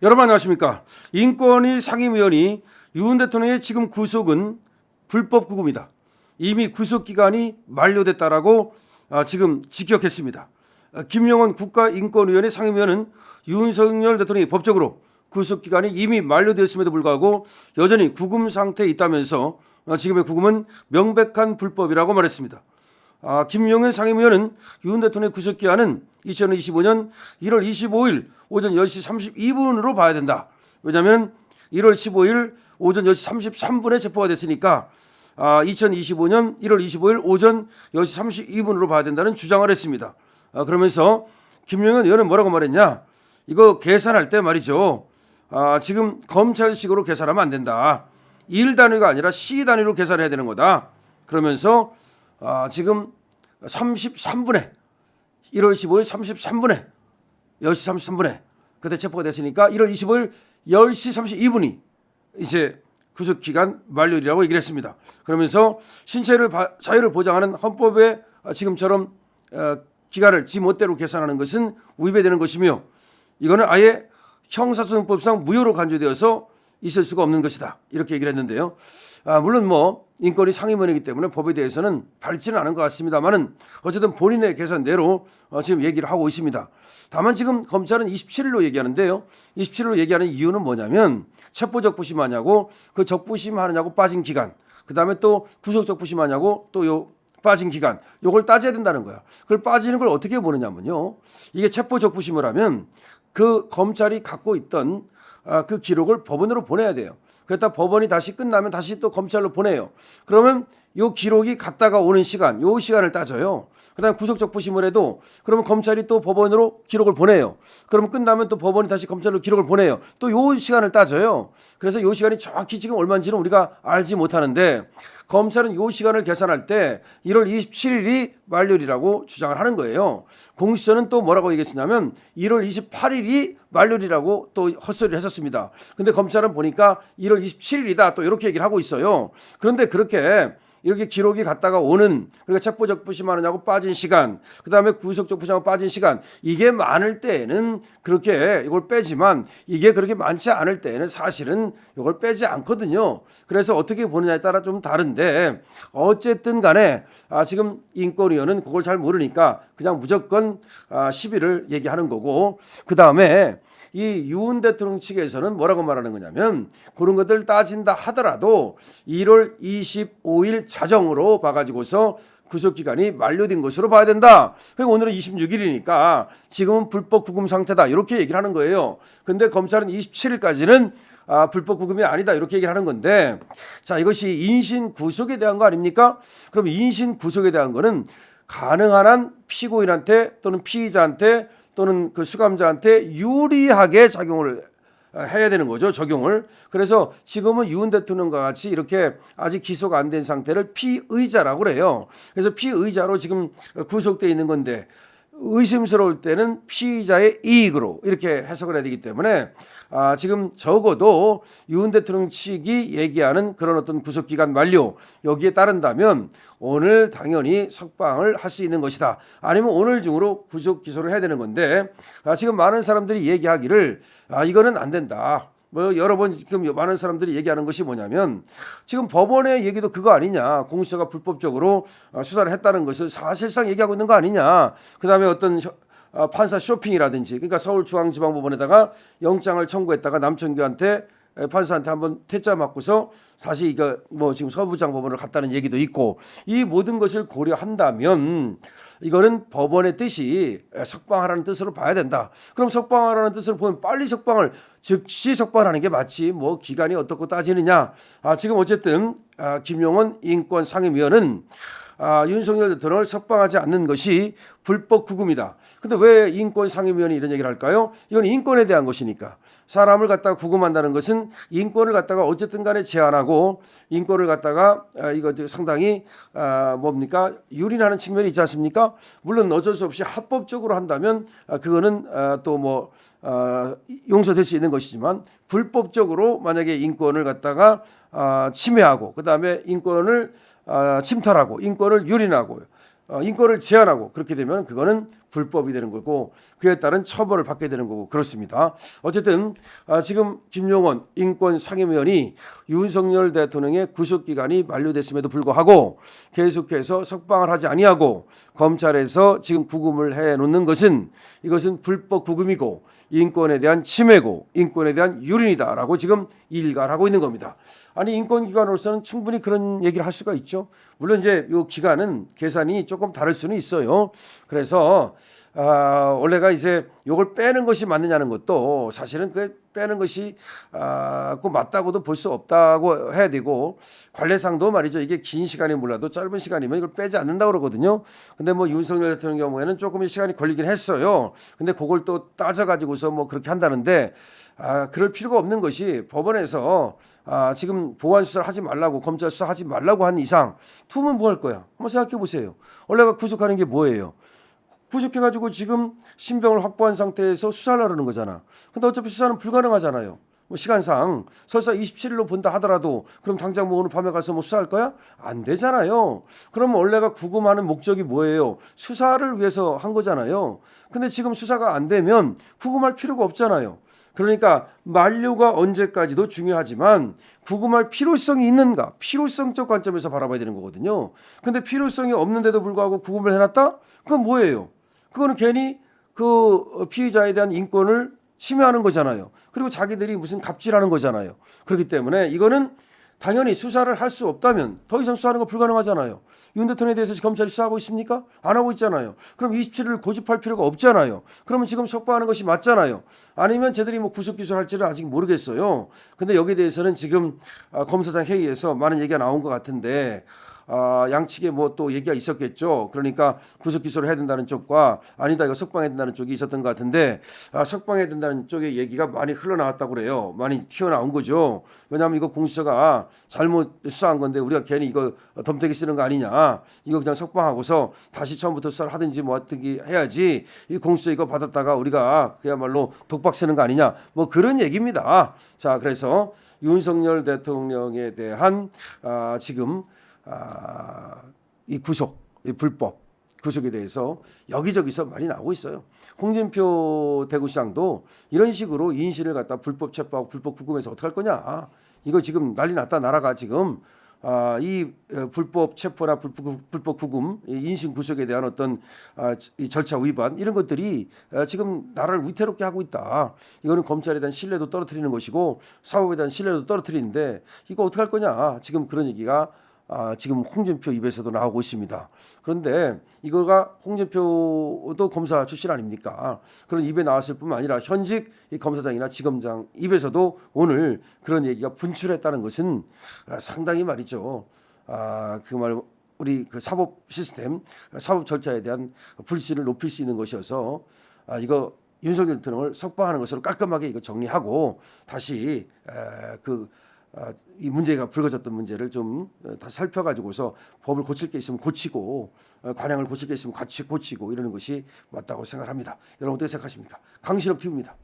여러분 안녕하십니까. 인권위 상임위원이 윤 대통령의 지금 구속은 불법 구금이다. 이미 구속기간이 만료됐다라고 지금 직격했습니다. 김용원 국가인권위원회 상임위원은 윤석열 대통령이 법적으로 구속기간이 이미 만료되었음에도 불구하고 여전히 구금 상태에 있다면서 지금의 구금은 명백한 불법이라고 말했습니다. 김용현 상임위원은 윤 대통령의 구속기한은 2025년 1월 25일 오전 10시 32분으로 봐야 된다. 왜냐하면 1월 15일 오전 10시 33분에 체포가 됐으니까 2025년 1월 25일 오전 10시 32분으로 봐야 된다는 주장을 했습니다. 그러면서 김용현 의원은 뭐라고 말했냐. 이거 계산할 때 말이죠. 지금 검찰식으로 계산하면 안 된다. 1 단위가 아니라 시 단위로 계산해야 되는 거다. 그러면서 지금 33분에 1월 15일 33분에 10시 33분에 그때 체포가 됐으니까 1월 25일 10시 32분이 이제 구속기간 만료일이라고 얘기를 했습니다. 그러면서 신체를 자유를 보장하는 헌법에 지금처럼 기간을 지멋대로 계산하는 것은 위배되는 것이며 이거는 아예 형사소송법상 무효로 간주되어서 있을 수가 없는 것이다. 이렇게 얘기를 했는데요. 물론 뭐 인권위 상임위원회이기 때문에 법에 대해서는 밝지는 않은 것 같습니다만은 어쨌든 본인의 계산대로 지금 얘기를 하고 있습니다. 다만 지금 검찰은 27일로 얘기하는데요. 27일로 얘기하는 이유는 뭐냐면 체포 적부심 하냐고 그 적부심 하느냐고 빠진 기간, 그 다음에 또 구속 적부심 하냐고 또 요 빠진 기간, 요걸 따져야 된다는 거야. 그걸 빠지는 걸 어떻게 보느냐면요. 이게 체포 적부심을 하면 그 검찰이 갖고 있던 그 기록을 법원으로 보내야 돼요. 그랬다 법원이 다시 끝나면 다시 또 검찰로 보내요. 그러면 요 기록이 갔다가 오는 시간, 요 시간을 따져요. 그다음에 구속적부심을 해도 그러면 검찰이 또 법원으로 기록을 보내요. 그러면 끝나면 또 법원이 다시 검찰로 기록을 보내요. 또 요 시간을 따져요. 그래서 요 시간이 정확히 지금 얼마인지는 우리가 알지 못하는데 검찰은 요 시간을 계산할 때 1월 27일이 만료일이라고 주장을 하는 거예요. 공수처는 또 뭐라고 얘기했냐면 1월 28일이 만료일이라고 또 헛소리를 했었습니다. 근데 검찰은 보니까 1월 27일이다 또 이렇게 얘기를 하고 있어요. 그런데 이렇게 기록이 갔다가 오는 그러니까 체포적부심하느냐고 빠진 시간, 그 다음에 구속적부심하고 빠진 시간 이게 많을 때에는 그렇게 이걸 빼지만 이게 그렇게 많지 않을 때에는 사실은 이걸 빼지 않거든요. 그래서 어떻게 보느냐에 따라 좀 다른데 어쨌든 간에 지금 인권위원은 그걸 잘 모르니까 그냥 무조건 10일을 얘기하는 거고 그 다음에 이 윤 대통령 측에서는 뭐라고 말하는 거냐면 그런 것들 따진다 하더라도 1월 25일 자정으로 봐가지고서 구속기간이 만료된 것으로 봐야 된다. 그리고 오늘은 26일이니까 지금은 불법 구금 상태다. 이렇게 얘기를 하는 거예요. 근데 검찰은 27일까지는 불법 구금이 아니다. 이렇게 얘기를 하는 건데 자 이것이 인신 구속에 대한 거 아닙니까? 그럼 인신 구속에 대한 거는 가능한 한 피고인한테 또는 피의자한테 또는 그 수감자한테 유리하게 작용을 해야 되는 거죠. 적용을. 그래서 지금은 윤 대통령과 같이 이렇게 아직 기소가 안 된 상태를 피의자라고 그래요. 그래서 피의자로 지금 구속되어 있는 건데 의심스러울 때는 피의자의 이익으로 이렇게 해석을 해야 되기 때문에 지금 적어도 윤 대통령 측이 얘기하는 그런 어떤 구속기간 만료 여기에 따른다면 오늘 당연히 석방을 할 수 있는 것이다. 아니면 오늘 중으로 구속 기소를 해야 되는 건데 지금 많은 사람들이 얘기하기를 이거는 안 된다. 뭐 여러 번 지금 많은 사람들이 얘기하는 것이 뭐냐면 지금 법원의 얘기도 그거 아니냐. 공수처가 불법적으로 수사를 했다는 것을 사실상 얘기하고 있는 거 아니냐. 그다음에 어떤 판사 쇼핑이라든지 그러니까 서울중앙지방법원에다가 영장을 청구했다가 남천규한테 판사한테 한번 퇴짜 맞고서 다시 이거 뭐 지금 서부장법원을 갔다는 얘기도 있고 이 모든 것을 고려한다면 이거는 법원의 뜻이 석방하라는 뜻으로 봐야 된다. 그럼 석방하라는 뜻으로 보면 빨리 석방을 즉시 석방하는 게 맞지 뭐 기간이 어떻고 따지느냐. 지금 어쨌든 김용원 인권상임위원은 윤석열 대통령을 석방하지 않는 것이 불법 구금이다. 근데 왜 인권상임위원이 이런 얘기를 할까요? 이건 인권에 대한 것이니까. 사람을 갖다가 구금한다는 것은 인권을 갖다가 어쨌든 간에 제한하고 인권을 갖다가 이거 상당히 뭡니까? 유린하는 측면이 있지 않습니까? 물론 어쩔 수 없이 합법적으로 한다면 그거는 또 뭐 용서될 수 있는 것이지만 불법적으로 만약에 인권을 갖다가 침해하고 그다음에 인권을 침탈하고 인권을 유린하고 인권을 제한하고 그렇게 되면 그거는 불법이 되는 거고 그에 따른 처벌을 받게 되는 거고 그렇습니다. 어쨌든 지금 김용원 인권상임위원이 윤석열 대통령의 구속기간이 만료됐음에도 불구하고 계속해서 석방을 하지 아니하고 검찰에서 지금 구금을 해놓는 것은 이것은 불법 구금이고 인권에 대한 침해고 인권에 대한 유린이다라고 지금 일갈하고 있는 겁니다. 아니 인권기관으로서는 충분히 그런 얘기를 할 수가 있죠. 물론 이제 이 기간은 계산이 조금 다를 수는 있어요. 그래서 원래가 이제 이걸 빼는 것이 맞느냐는 것도 사실은 그 빼는 것이 꼭 맞다고도 볼 수 없다고 해야 되고 관례상도 말이죠. 이게 긴 시간이 몰라도 짧은 시간이면 이걸 빼지 않는다 그러거든요. 근데 뭐 윤석열 대통령 경우에는 조금 시간이 걸리긴 했어요. 근데 그걸 또 따져가지고서 뭐 그렇게 한다는데 그럴 필요가 없는 것이 법원에서 지금 보안 수사를 하지 말라고 검찰 수사하지 말라고 한 이상 투면 뭐 할 거야? 한번 생각해 보세요. 원래가 구속하는 게 뭐예요? 구속해가지고 지금 신병을 확보한 상태에서 수사를 하려는 거잖아. 근데 어차피 수사는 불가능하잖아요. 뭐 시간상 설사 27일로 본다 하더라도 그럼 당장 뭐 오늘 밤에 가서 뭐 수사할 거야? 안 되잖아요. 그러면 원래가 구금하는 목적이 뭐예요? 수사를 위해서 한 거잖아요. 근데 지금 수사가 안 되면 구금할 필요가 없잖아요. 그러니까 만료가 언제까지도 중요하지만 구금할 필요성이 있는가? 필요성적 관점에서 바라봐야 되는 거거든요. 근데 필요성이 없는데도 불구하고 구금을 해놨다? 그건 뭐예요? 그거는 괜히 그 피의자에 대한 인권을 침해하는 거잖아요. 그리고 자기들이 무슨 갑질하는 거잖아요. 그렇기 때문에 이거는 당연히 수사를 할 수 없다면 더 이상 수사하는 거 불가능하잖아요. 윤 대통령에 대해서 검찰이 수사하고 있습니까? 안 하고 있잖아요. 그럼 27일 고집할 필요가 없잖아요. 그러면 지금 석방하는 것이 맞잖아요. 아니면 쟤들이 뭐 구속 기소할지는 아직 모르겠어요. 근데 여기에 대해서는 지금 검사장 회의에서 많은 얘기가 나온 것 같은데 양측에 뭐 또 얘기가 있었겠죠. 그러니까 구속 기소를 해야 된다는 쪽과 아니다 이거 석방해야 된다는 쪽이 있었던 것 같은데 석방해야 된다는 쪽의 얘기가 많이 흘러나왔다고 그래요. 많이 튀어나온 거죠. 왜냐하면 이거 공수처가 잘못 수사한 건데 우리가 괜히 이거 덤태기 쓰는 거 아니냐. 이거 그냥 석방하고서 다시 처음부터 수사를 하든지 뭐 어떻게 해야지 이 공수처 이거 받았다가 우리가 그야말로 독박 쓰는 거 아니냐. 뭐 그런 얘기입니다. 자, 그래서 윤석열 대통령에 대한 지금 이 구속, 이 불법 구속에 대해서 여기저기서 말이 나오고 있어요. 홍준표 대구시장도 이런 식으로 이인실을 갖다 불법 체포하고 불법 구금해서 어떡할 거냐. 이거 지금 난리 났다. 나라가 지금 이 불법 체포나 불법 구금, 인신 구속에 대한 어떤 이 절차 위반 이런 것들이 지금 나라를 위태롭게 하고 있다. 이거는 검찰에 대한 신뢰도 떨어뜨리는 것이고 사법에 대한 신뢰도 떨어뜨리는데 이거 어떡할 거냐. 지금 그런 얘기가 지금 홍준표 입에서도 나오고 있습니다. 그런데 이거가 홍준표도 검사 출신 아닙니까? 그런 입에 나왔을 뿐만 아니라 현직 이 검사장이나 지검장 입에서도 오늘 그런 얘기가 분출했다는 것은 상당히 말이죠. 그 말 우리 그 사법 시스템, 사법 절차에 대한 불신을 높일 수 있는 것이어서 이거 윤석열 대통령을 석방하는 것으로 깔끔하게 이거 정리하고 다시 이 문제가 불거졌던 문제를 좀 다시 살펴가지고서 법을 고칠 게 있으면 고치고 관행을 고칠 게 있으면 같이 고치고 이러는 것이 맞다고 생각합니다. 여러분 어떻게 생각하십니까? 강신업 TV입니다.